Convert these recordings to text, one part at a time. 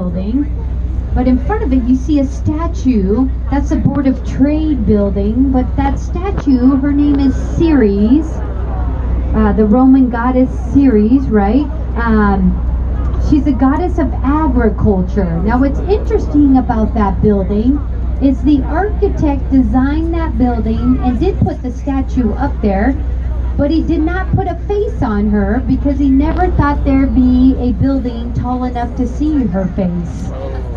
building. But in front of it, you see a statue. That's the Board of Trade building. But that statue, her name is Ceres, the Roman goddess Ceres, right? She's a goddess of agriculture. Now, what's interesting about that building is the architect designed that building and did put the statue up there, but he did not put a face on her because he never thought there'd be a building tall enough to see her face.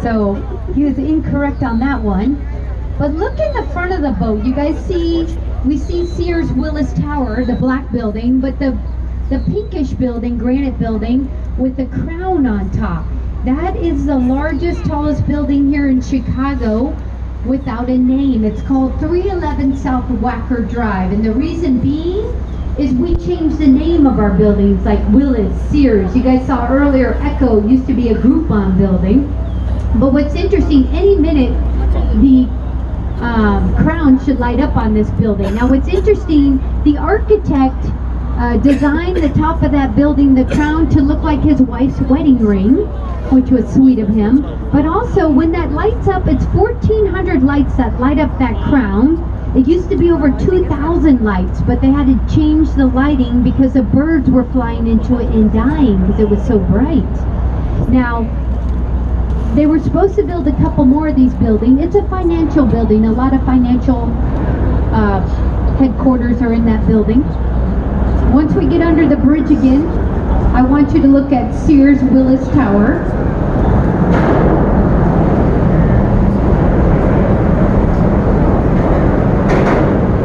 So he was incorrect on that one. But look in the front of the boat. You guys see, we see Sears Willis Tower, the black building, but the pinkish building, granite building, with the crown on top. That is the largest, tallest building here in Chicago without a name. It's called 311 South Wacker Drive. And the reason being is we changed the name of our buildings, like Willis, Sears. You guys saw earlier, Echo used to be a Groupon building. But what's interesting, any minute, the crown should light up on this building. Now what's interesting, the architect designed the top of that building, the crown, to look like his wife's wedding ring, which was sweet of him. But also, when that lights up, it's 1,400 lights that light up that crown. It used to be over 2,000 lights, but they had to change the lighting because the birds were flying into it and dying because it was so bright. Now, they were supposed to build a couple more of these buildings. It's a financial building. A lot of financial headquarters are in that building. Once we get under the bridge again, I want you to look at Sears Willis Tower.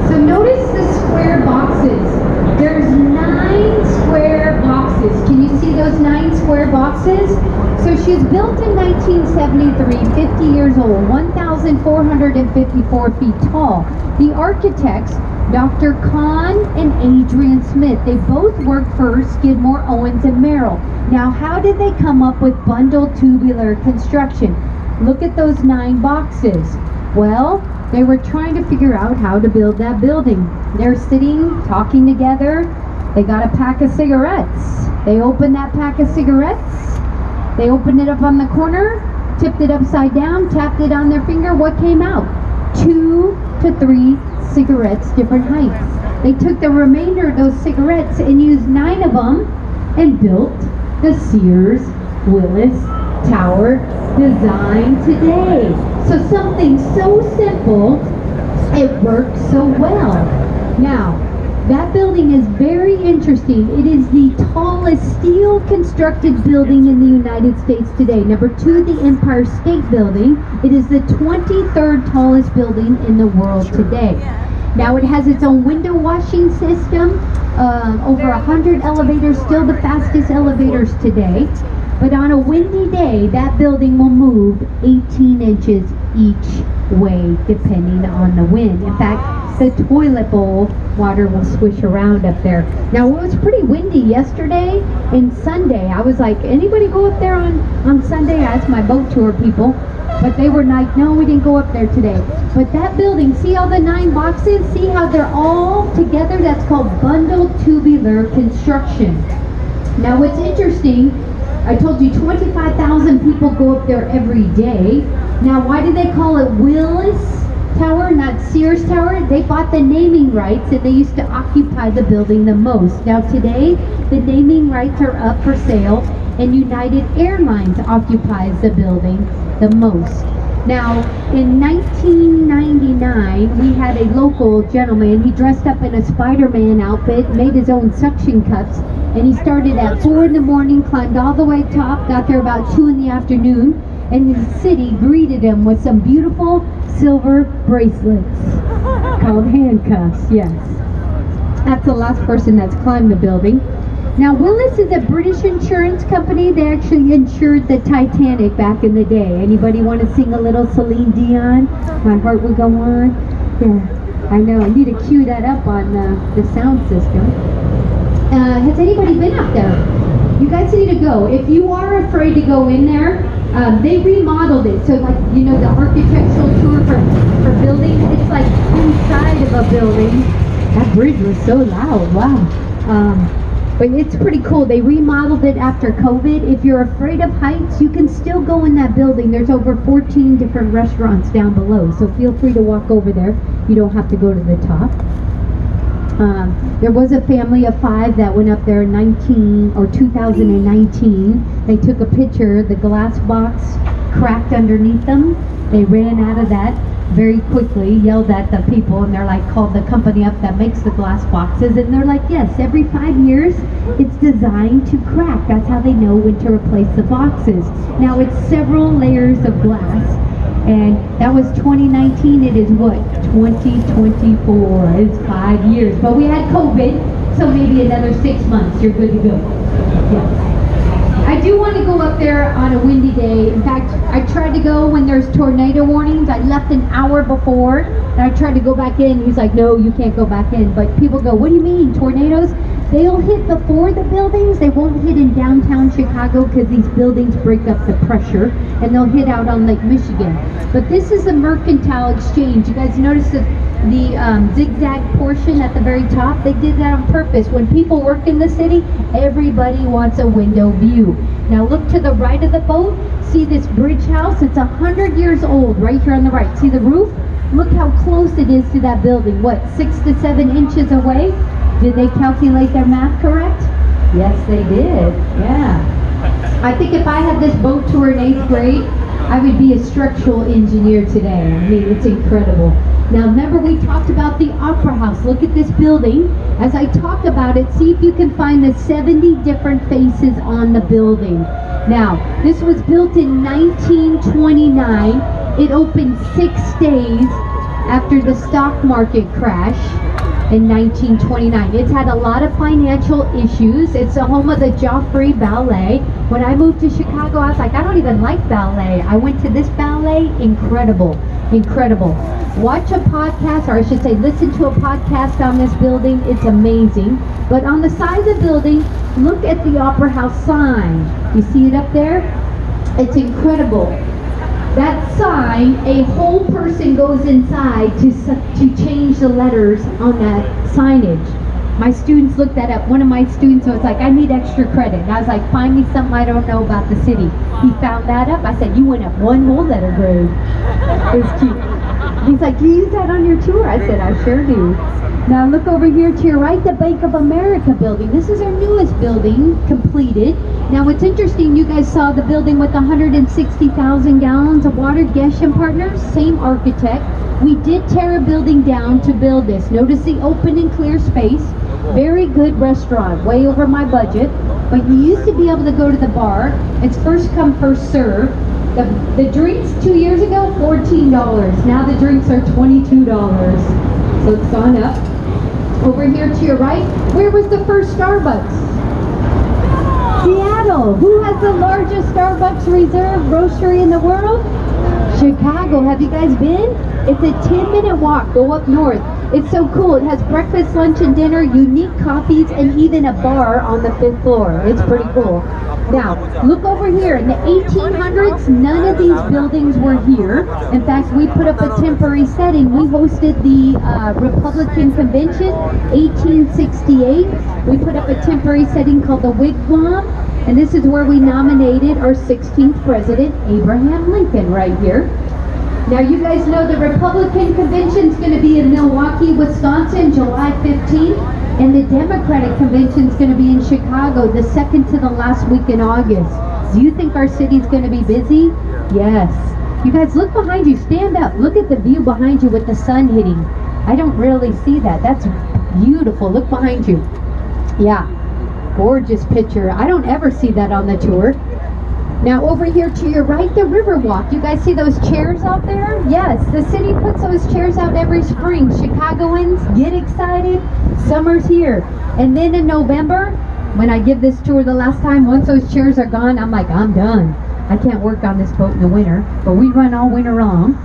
So notice the square boxes. There's 9 square boxes. Can you see those 9 square boxes? So she's built in 1973, 50 years old, 1,454 feet tall. The architects, Dr. Kahn and Adrian Smith, they both worked for Skidmore, Owens & Merrill. Now, how did they come up with bundled tubular construction? Look at those 9 boxes. Well, they were trying to figure out how to build that building. They're sitting, talking together. They got a pack of cigarettes. They opened that pack of cigarettes. They opened it up on the corner, tipped it upside down, tapped it on their finger. What came out? 2 to 3 cigarettes, different heights. They took the remainder of those cigarettes and used 9 of them and built the Sears Willis Tower design today. So something so simple, it worked so well. Now, that building is very interesting. It is the tallest steel constructed building in the United States today. Number 2, the Empire State Building. It is the 23rd tallest building in the world today. Now it has its own window washing system, over 100 elevators, still the fastest elevators today. But on a windy day, that building will move 18 inches each way, depending on the wind. In fact, the toilet bowl water will swish around up there. Now, it was pretty windy yesterday and Sunday. I was like, anybody go up there on Sunday? I asked my boat tour people, but they were like, no, we didn't go up there today. But that building, see all the 9 boxes? See how they're all together? That's called bundled tubular construction. Now, what's interesting, I told you 25,000 people go up there every day. Now, why do they call it Willis Tower, not Sears Tower? They bought the naming rights and they used to occupy the building the most. Now today, the naming rights are up for sale and United Airlines occupies the building the most. Now, in 1999, we had a local gentleman. He dressed up in a Spider-Man outfit, made his own suction cups, and he started at 4 in the morning, climbed all the way top, got there about 2 in the afternoon, and the city greeted him with some beautiful silver bracelets called handcuffs. Yes, that's the last person that's climbed the building. Now, Willis is a British insurance company. They actually insured the Titanic back in the day. Anybody want to sing a little Celine Dion? My Heart Will Go On? Yeah, I know. I need to cue that up on the sound system. Has anybody been up there? You guys need to go. If you are afraid to go in there, they remodeled it. So, like, you know, the architectural tour for buildings, it's like inside of a building. That bridge was so loud. Wow. But it's pretty cool. They remodeled it after COVID. If you're afraid of heights, you can still go in that building. There's over 14 different restaurants down below, so feel free to walk over there. You don't have to go to the top. There was a family of 5 that went up there in 2019. They took a picture. The glass box cracked underneath them. They ran out of that very quickly, yelled at the people, and they're like, called the company up that makes the glass boxes, and they're like, yes, every 5 years it's designed to crack. That's how they know when to replace the boxes. Now it's several layers of glass, and that was 2019. It is what, 2024. It's 5 years, but we had COVID, so maybe another 6 months you're good to go. Yes. I do want to go up there on a windy day. In fact, I tried to go when there's tornado warnings. I left an hour before, and I tried to go back in. He's like, no, you can't go back in. But people go, what do you mean, tornadoes? They'll hit before the buildings. They won't hit in downtown Chicago because these buildings break up the pressure, and they'll hit out on Lake Michigan. But this is the Mercantile Exchange. You guys notice the zigzag portion at the very top? They did that on purpose. When people work in the city, everybody wants a window view. Now look to the right of the boat. See this bridge house? It's 100 years old right here on the right. See the roof? Look how close it is to that building. What, 6 to 7 inches away? Did they calculate their math correct? Yes, they did. Yeah. I think if I had this boat tour in 8th grade, I would be a structural engineer today. I mean, it's incredible. Now remember, we talked about the Opera House. Look at this building. As I talk about it, see if you can find the 70 different faces on the building. Now, this was built in 1929. It opened 6 days after the stock market crash in 1929. It's had a lot of financial issues. It's the home of the Joffrey Ballet. When I moved to Chicago, I was like, I don't even like ballet. I went to this ballet. Incredible. Incredible. Watch a podcast, or I should say listen to a podcast on this building. It's amazing. But on the side of the building, look at the Opera House sign. You see it up there? It's incredible. That sign, a whole person goes inside to change the letters on that signage. My students looked that up. One of my students was like, I need extra credit. And I was like, find me something I don't know about the city. He found that up. I said, you went up 1 whole letter grade. It was cute. He's like, you use that on your tour? I said, I sure do. Now look over here to your right, the Bank of America building. This is our newest building, completed. Now what's interesting, you guys saw the building with 160,000 gallons of water, Geshem Partners, same architect. We did tear a building down to build this. Notice the open and clear space. Very good restaurant, way over my budget. But you used to be able to go to the bar. It's first come, first serve. The drinks 2 years ago, $14. Now the drinks are $22. So it's gone up. Over here to your right, where was the first Starbucks? Seattle. Who has the largest Starbucks Reserve grocery in the world? Chicago. Have you guys been? It's a 10-minute walk. Go up north. It's so cool. It has breakfast, lunch, and dinner, unique coffees, and even a bar on the 5th floor. It's pretty cool. Now, look over here. In the 1800s, none of these buildings were here. In fact, we put up a temporary setting. We hosted the Republican Convention, 1868. We put up a temporary setting called the Wigwam. And this is where we nominated our 16th president, Abraham Lincoln, right here. Now you guys know the Republican Convention is going to be in Milwaukee, Wisconsin, July 15th. And the Democratic Convention is going to be in Chicago, the second to the last week in August. Do you think our city's going to be busy? Yes. You guys look behind you, stand up. Look at the view behind you with the sun hitting. I don't really see that. That's beautiful. Look behind you. Yeah. Gorgeous picture. I don't ever see that on the tour. Now over here to your right, the Riverwalk. You guys see those chairs out there? Yes, the city puts those chairs out every spring. Chicagoans, get excited. Summer's here. And then in November, when I give this tour the last time, once those chairs are gone, I'm like, I'm done. I can't work on this boat in the winter, but we run all winter long.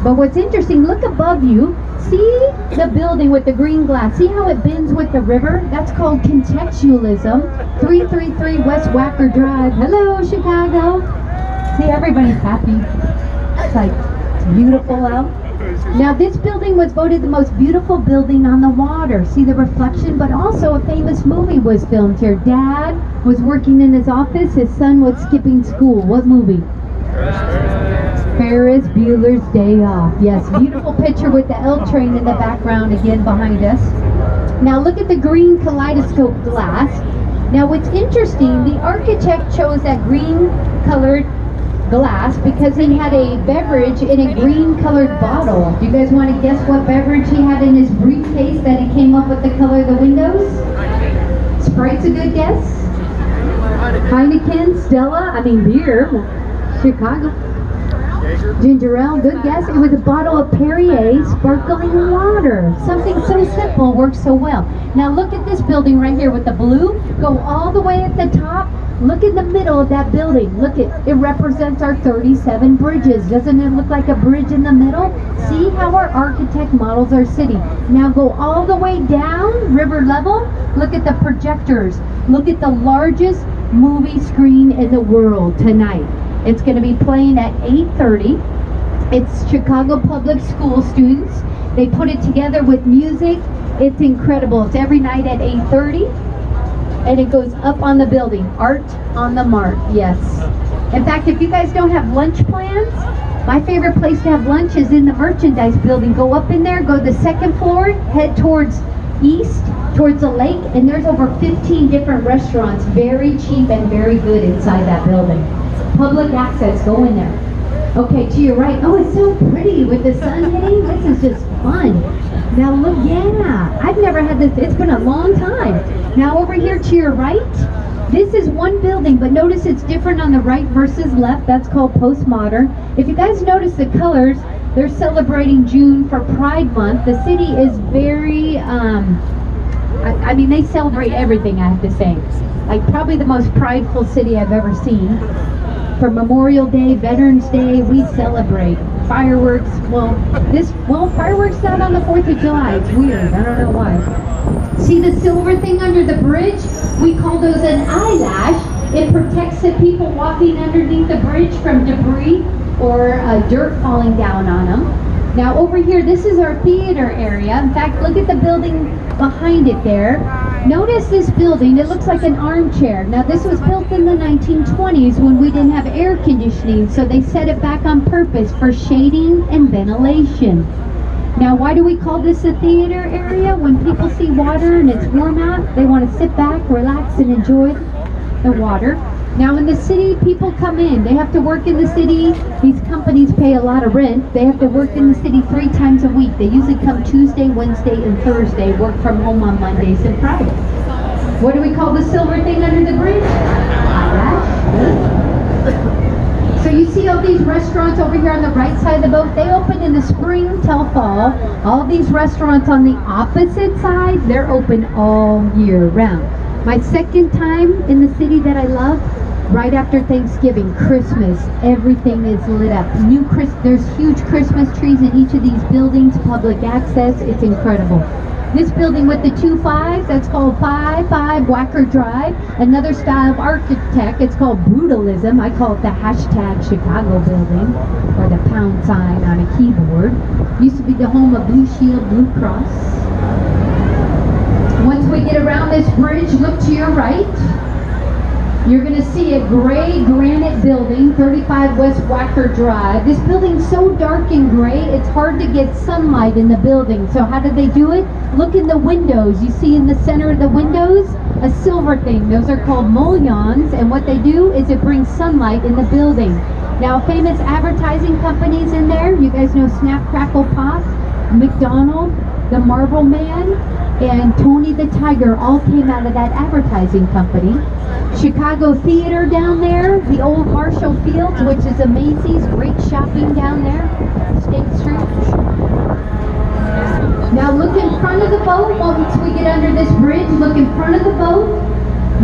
But what's interesting, look above you. See the building with the green glass? See how it bends with the river? That's called contextualism. 333 West Wacker Drive. Hello, Chicago. See, everybody's happy. It's like, it's beautiful out. Now this building was voted the most beautiful building on the water. See the reflection, but also a famous movie was filmed here. Dad was working in his office, his son was skipping school. What movie? Ferris Bueller's Day Off. Yes, beautiful picture with the L train in the background again behind us. Now look at the green kaleidoscope glass. Now what's interesting, the architect chose that green colored glass because he had a beverage in a green colored bottle. Do you guys want to guess what beverage he had in his briefcase that he came up with the color of the windows? Sprite's a good guess. Heineken, Stella, beer, Chicago. Ginger ale, good guess. It was a bottle of Perrier sparkling water. Something so simple works so well. Now look at this building right here with the blue. Go all the way at the top. Look in the middle of that building. Look, it represents our 37 bridges. Doesn't it look like a bridge in the middle? See how our architect models our city. Now go all the way down, river level. Look at the projectors. Look at the largest movie screen in the world tonight. It's going to be playing at 8:30. It's Chicago Public School students. They put it together with music. It's incredible. It's every night at 8:30. And it goes up on the building. Art on the Mark, yes. In fact, if you guys don't have lunch plans, my favorite place to have lunch is in the merchandise building. Go up in there, go to the second floor, head towards east, towards the lake, and there's over 15 different restaurants, very cheap and very good inside that building. Public access, go in there. Okay, to your right. Oh, it's so pretty with the sun hitting. This is just fun. Now look, yeah, I've never had this. It's been a long time. Now over here to your right, this is one building, but notice it's different on the right versus left. That's called postmodern. If you guys notice the colors, they're celebrating June for Pride Month. The city is very, they celebrate everything, I have to say. Like probably the most prideful city I've ever seen. For Memorial Day, Veterans Day, we celebrate. Fireworks, fireworks not on the 4th of July. It's weird, I don't know why. See the silver thing under the bridge? We call those an eyelash. It protects the people walking underneath the bridge from debris or dirt falling down on them. Now over here, this is our theater area. In fact, look at the building behind it there. Notice this building, it looks like an armchair. Now this was built in the 1920s when we didn't have air conditioning, so they set it back on purpose for shading and ventilation. Now why do we call this a theater area? When people see water and it's warm out, they want to sit back, relax, and enjoy the water. Now in the city, people come in. They have to work in the city. These companies pay a lot of rent. They have to work in the city 3 times a week. They usually come Tuesday, Wednesday, and Thursday, work from home on Mondays and Fridays. What do we call the silver thing under the bridge? So you see all these restaurants over here on the right side of the boat, they open in the spring till fall. All these restaurants on the opposite side, they're open all year round. My second time in the city that I love, right after Thanksgiving, Christmas, everything is lit up. There's huge Christmas trees in each of these buildings, public access, it's incredible. This building with the 2 5s, that's called 55 Wacker Drive. Another style of architect, it's called brutalism. I call it the hashtag Chicago building, or the pound sign on a keyboard. Used to be the home of Blue Shield, Blue Cross. Once we get around this bridge, look to your right. You're going to see a gray granite building, 35 West Wacker Drive. This building's so dark and gray, it's hard to get sunlight in the building. So how did they do it? Look in the windows. You see in the center of the windows, a silver thing. Those are called mullions, and what they do is it brings sunlight in the building. Now, famous advertising companies in there. You guys know Snap, Crackle, Pop, McDonald's, the Marble Man, and Tony the Tiger all came out of that advertising company. Chicago Theater down there, the old Marshall Fields, which is a Macy's, great shopping down there, State Street. Now look in front of the boat, once we get under this bridge, look in front of the boat.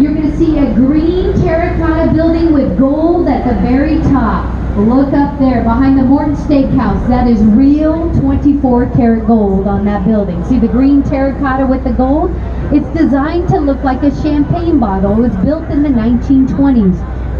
You're going to see a green terracotta building with gold at the very top. Look up there behind the Morton Steakhouse. That is real 24 karat gold on that building. See the green terracotta with the gold? It's designed to look like a champagne bottle. It was built in the 1920s.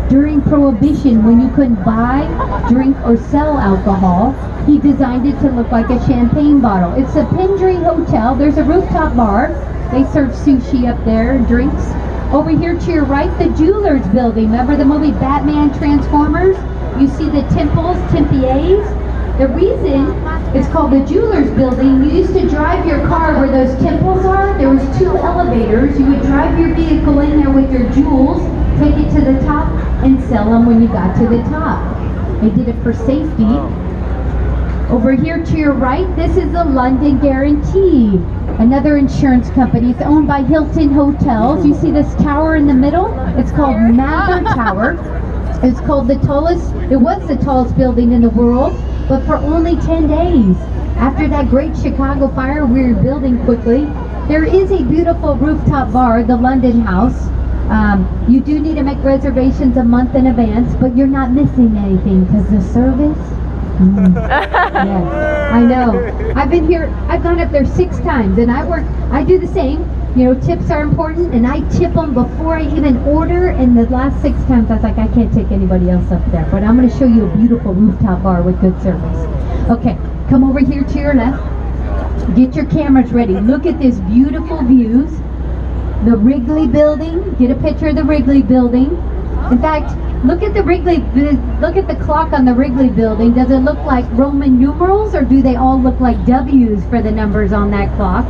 During Prohibition, when you couldn't buy, drink, or sell alcohol, he designed it to look like a champagne bottle. It's the Pendry Hotel. There's a rooftop bar. They serve sushi up there, drinks. Over here to your right, the Jewelers Building. Remember the movie Batman Transformers? You see the temples, tempiers. The reason it's called the Jewelers Building, you used to drive your car where those temples are. There was 2 elevators. You would drive your vehicle in there with your jewels, take it to the top, and sell them when you got to the top. They did it for safety. Over here to your right, this is the London Guarantee, another insurance company. It's owned by Hilton Hotels. You see this tower in the middle? It's called Mather Tower. It's called the tallest, it was the tallest building in the world, but for only 10 days. After that great Chicago fire, we were building quickly. There is a beautiful rooftop bar, the London House. You do need to make reservations a month in advance, but you're not missing anything because the service. Yes, I know. I've been here, I've gone up there 6 times, and I do the same. You know, tips are important, and I tip them before I even order, and the last 6 times I was like, I can't take anybody else up there, but I'm going to show you a beautiful rooftop bar with good service. Okay, come over here to your left. Get your cameras ready. Look at this beautiful views. The Wrigley Building. Get a picture of the Wrigley Building. In fact, look at the clock on the Wrigley Building. Does it look like Roman numerals, or do they all look like W's for the numbers on that clock?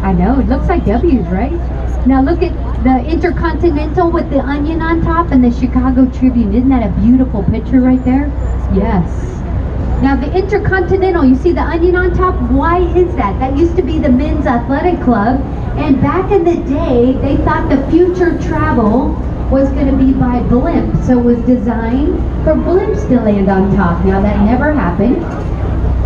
I know, it looks like W's, right? Now look at the Intercontinental with the onion on top and the Chicago Tribune. Isn't that a beautiful picture right there? Yes. Now the Intercontinental, you see the onion on top? Why is that? That used to be the men's athletic club, and back in the day, they thought the future travel was going to be by blimp, so it was designed for blimps to land on top. Now that never happened.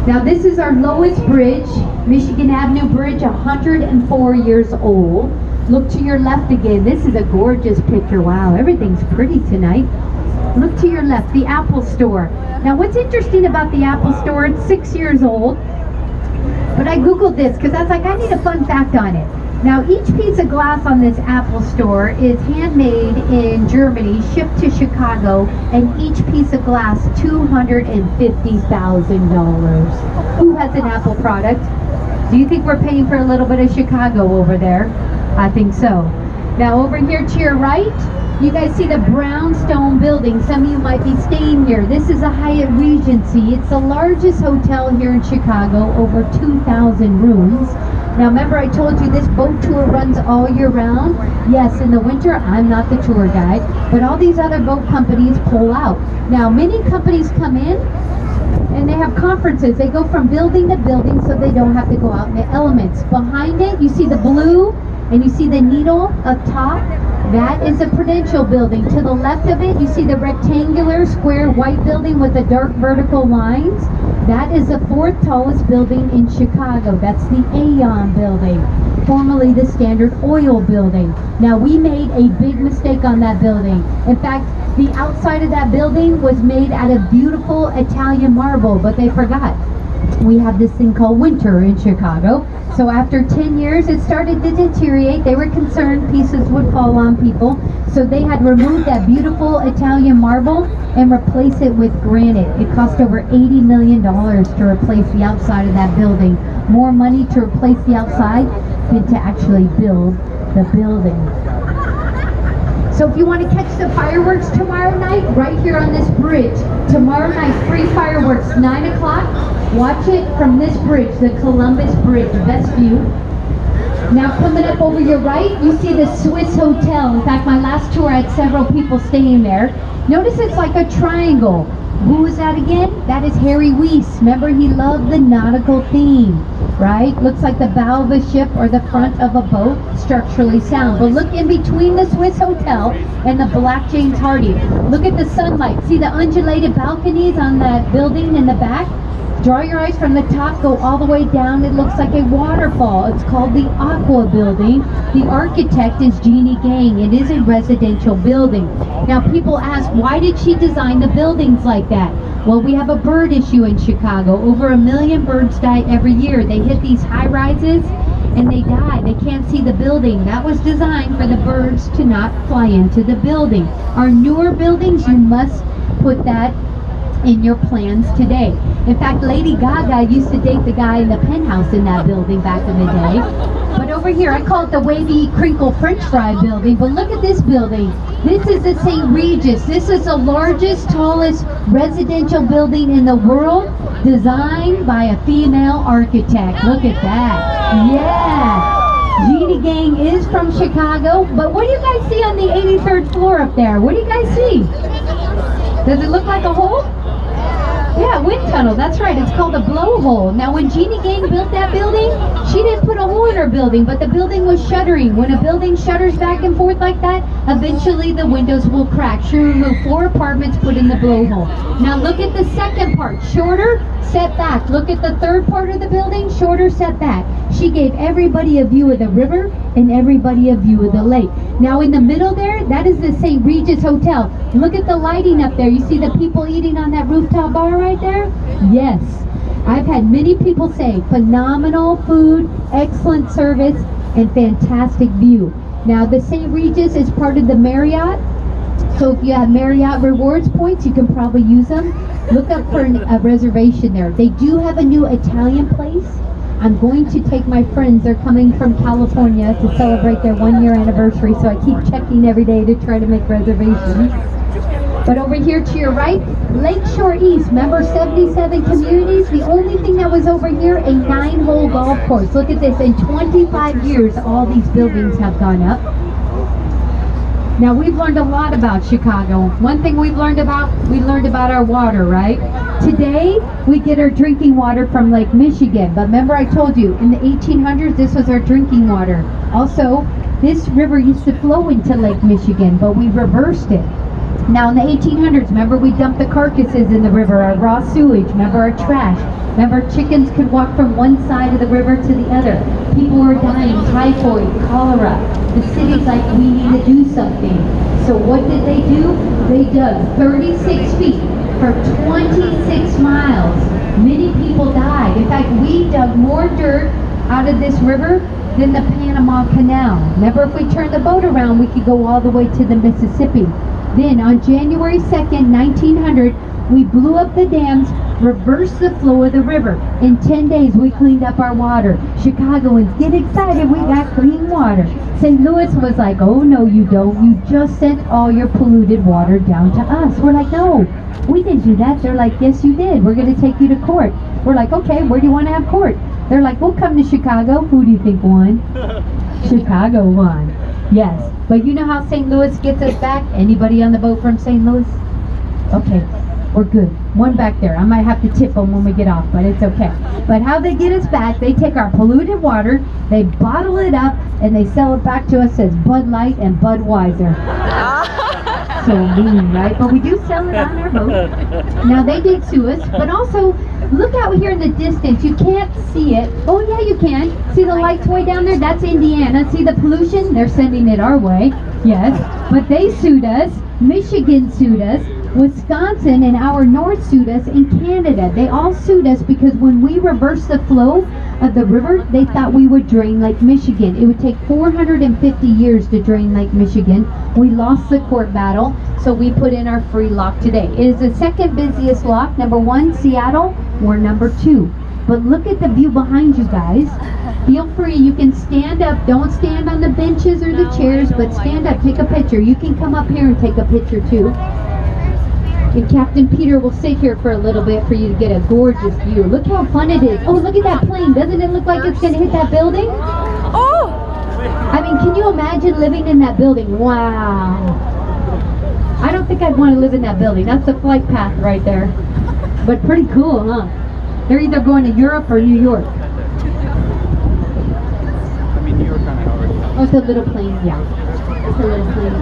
Now this is our lowest bridge, Michigan Avenue Bridge, 104 years old. Look to your left again. This is a gorgeous picture. Wow, everything's pretty tonight. Look to your left, the Apple Store. Now what's interesting about the Apple Store, it's 6 years old, but I Googled this because I was like, I need a fun fact on it. Now each piece of glass on this Apple Store is handmade in Germany, shipped to Chicago, and each piece of glass $250,000. Who has an Apple product? Do you think we're paying for a little bit of Chicago over there? I think so. Now over here to your right, you guys see the brownstone building. Some of you might be staying here. This is a Hyatt Regency. It's the largest hotel here in Chicago, over 2,000 rooms. Now remember I told you this boat tour runs all year round? Yes, in the winter I'm not the tour guide, but all these other boat companies pull out. Now many companies come in and they have conferences. They go from building to building so they don't have to go out in the elements. Behind it you see the blue and you see the needle up top. That is a Prudential building. To the left of it, you see the rectangular square white building with the dark vertical lines. That is the 4th tallest building in Chicago. That's the Aon building, formerly the Standard Oil building. Now we made a big mistake on that building. In fact, the outside of that building was made out of beautiful Italian marble, but they forgot. We have this thing called winter in Chicago. So after 10 years, it started to deteriorate. They were concerned pieces would fall on people. So they had removed that beautiful Italian marble and replaced it with granite. It cost over $80 million to replace the outside of that building. More money to replace the outside than to actually build the building. So if you want to catch the fireworks tomorrow night, right here on this bridge, tomorrow night, free fireworks, 9 o'clock. Watch it from this bridge, the Columbus Bridge, best view. Now coming up over your right, you see the Swiss Hotel. In fact, my last tour I had several people staying there. Notice it's like a triangle. Who is that again? That is Harry Weiss. Remember, he loved the nautical theme, right? Looks like the bow of a ship or the front of a boat, structurally sound. But look in between the Swiss Hotel and the Black James Hardy. Look at the sunlight. See the undulated balconies on that building in the back? Draw your eyes from the top, go all the way down. It looks like a waterfall. It's called the Aqua Building. The architect is Jeannie Gang. It is a residential building. Now people ask, why did she design the buildings like that? Well, we have a bird issue in Chicago. Over 1 million birds die every year. They hit these high rises and they die. They can't see the building. That was designed for the birds to not fly into the building. Our newer buildings, you must put that in your plans today. In fact, Lady Gaga used to date the guy in the penthouse in that building back in the day. But over here, I call it the wavy crinkle french fry building. But look at this building. This is the St. Regis. This is the largest, tallest residential building in the world, designed by a female architect. Look at that. Yeah. Jeannie Gang is from Chicago. But what do you guys see on the 83rd floor up there? What do you guys see? Does it look like a hole? Yeah, wind tunnel, that's right. It's called a blowhole. Now, when Jeannie Gang built that building, she didn't put a hole in her building, but the building was shuttering. When a building shutters back and forth like that, eventually the windows will crack. She removed 4 apartments, put in the blowhole. Now, look at the second part. Shorter, set back. Look at the third part of the building, shorter, set back. She gave everybody a view of the river and everybody a view of the lake. Now, in the middle there, that is the St. Regis Hotel. Look at the lighting up there. You see the people eating on that rooftop bar right there? Yes. I've had many people say phenomenal food, excellent service, and fantastic view. Now, the St. Regis is part of the Marriott. So if you have Marriott rewards points, you can probably use them. Look up for a reservation there. They do have a new Italian place. I'm going to take my friends. They're coming from California to celebrate their 1-year anniversary, so I keep checking every day to try to make reservations. But over here to your right, Lakeshore East. Remember 77 communities? The only thing that was over here, a 9-hole golf course. Look at this. In 25 years, all these buildings have gone up. Now, we've learned a lot about Chicago. One thing we learned about our water, right? Today, we get our drinking water from Lake Michigan. But remember I told you, in the 1800s, this was our drinking water. Also, this river used to flow into Lake Michigan, but we reversed it. Now, in the 1800s, remember we dumped the carcasses in the river, our raw sewage, remember our trash. Remember, chickens could walk from one side of the river to the other. People were dying, typhoid, cholera. The city's like, we need to do something. So what did they do? They dug 36 feet for 26 miles. Many people died. In fact, we dug more dirt out of this river than the Panama Canal. Remember, if we turned the boat around, we could go all the way to the Mississippi. Then, on January 2nd, 1900, we blew up the dams, reversed the flow of the river. In 10 days, we cleaned up our water. Chicagoans, get excited, we got clean water. St. Louis was like, oh no you don't, you just sent all your polluted water down to us. We're like, no, we didn't do that. They're like, yes you did, we're going to take you to court. We're like, okay, where do you want to have court? They're like, we'll come to Chicago. Who do you think won? Chicago won. Yes, but you know how St. Louis gets us back? Anybody on the boat from St. Louis? Okay, we're good. One back there. I might have to tip them when we get off, but it's okay. But how they get us back, they take our polluted water, they bottle it up, and they sell it back to us as Bud Light and Budweiser. So mean, right? But we do sell it on our boat. Now, they did sue us, but also, look out here in the distance. You can't see it. Oh, yeah, you can. See the lights way down there? That's Indiana. See the pollution? They're sending it our way. Yes. But they sued us. Michigan sued us. Wisconsin and our north sued us, in Canada. They all sued us because when we reversed the flow of the river, they thought we would drain Lake Michigan. It would take 450 years to drain Lake Michigan. We lost the court battle, so we put in our free lock today. It is the second busiest lock. Number 1, Seattle. We're number 2. But look at the view behind you guys. Feel free, you can stand up. Don't stand on the benches or the chairs, but stand up, take a picture. You can come up here and take a picture too. And Captain Peter will sit here for a little bit for you to get a gorgeous view. Look how fun it is. Oh, look at that plane. Doesn't it look like it's going to hit that building? Oh! I mean, can you imagine living in that building? Wow. I don't think I'd want to live in that building. That's the flight path right there. But pretty cool, huh? They're either going to Europe or New York. I mean, New York kind of already. Oh, it's a little plane, yeah. It's a little plane.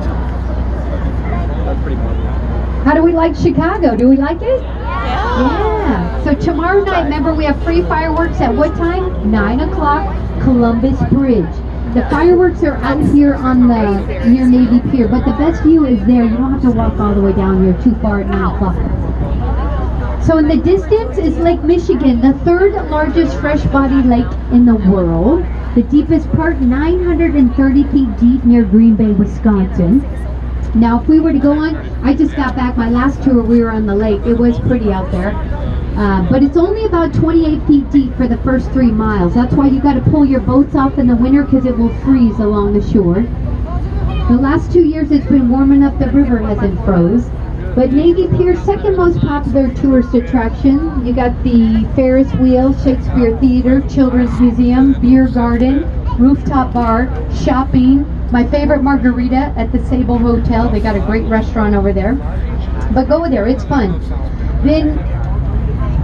That's pretty cool. How do we like Chicago? Do we like it? Yeah. So tomorrow night, remember we have free fireworks at what time? 9 o'clock, Columbus Bridge. The fireworks are out here on the near Navy Pier, but the best view is there. You don't have to walk all the way down here too far at 9 o'clock. So in the distance is Lake Michigan, the 3rd largest freshwater lake in the world. The deepest part, 930 feet deep near Green Bay, Wisconsin. Now, if we were to go on, I just got back my last tour, we were on the lake. It was pretty out there. But it's only about 28 feet deep for the first 3 miles. That's why you got to pull your boats off in the winter because it will freeze along the shore. The last 2 years it's been warm enough the river hasn't froze. But Navy Pier's second most popular tourist attraction. You got the Ferris wheel, Shakespeare Theater, Children's Museum, beer garden, rooftop bar, shopping. My favorite margarita at the Sable Hotel. They got a great restaurant over there. But go there, it's fun. Then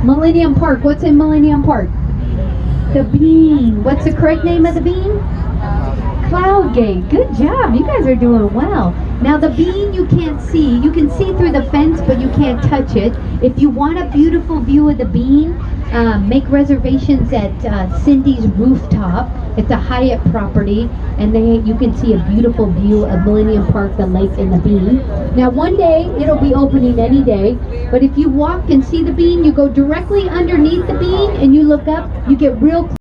Millennium Park. What's in Millennium Park? The Bean. What's the correct name of the Bean? Cloud Gate. Good job. You guys are doing well. Now the Bean you can't see. You can see through the fence, but you can't touch it. If you want a beautiful view of the Bean, make reservations at Cindy's Rooftop. It's a Hyatt property, and you can see a beautiful view of Millennium Park, the lake, and the Bean. Now one day, it'll be opening any day, but if you walk and see the Bean, you go directly underneath the Bean and you look up, you get real close.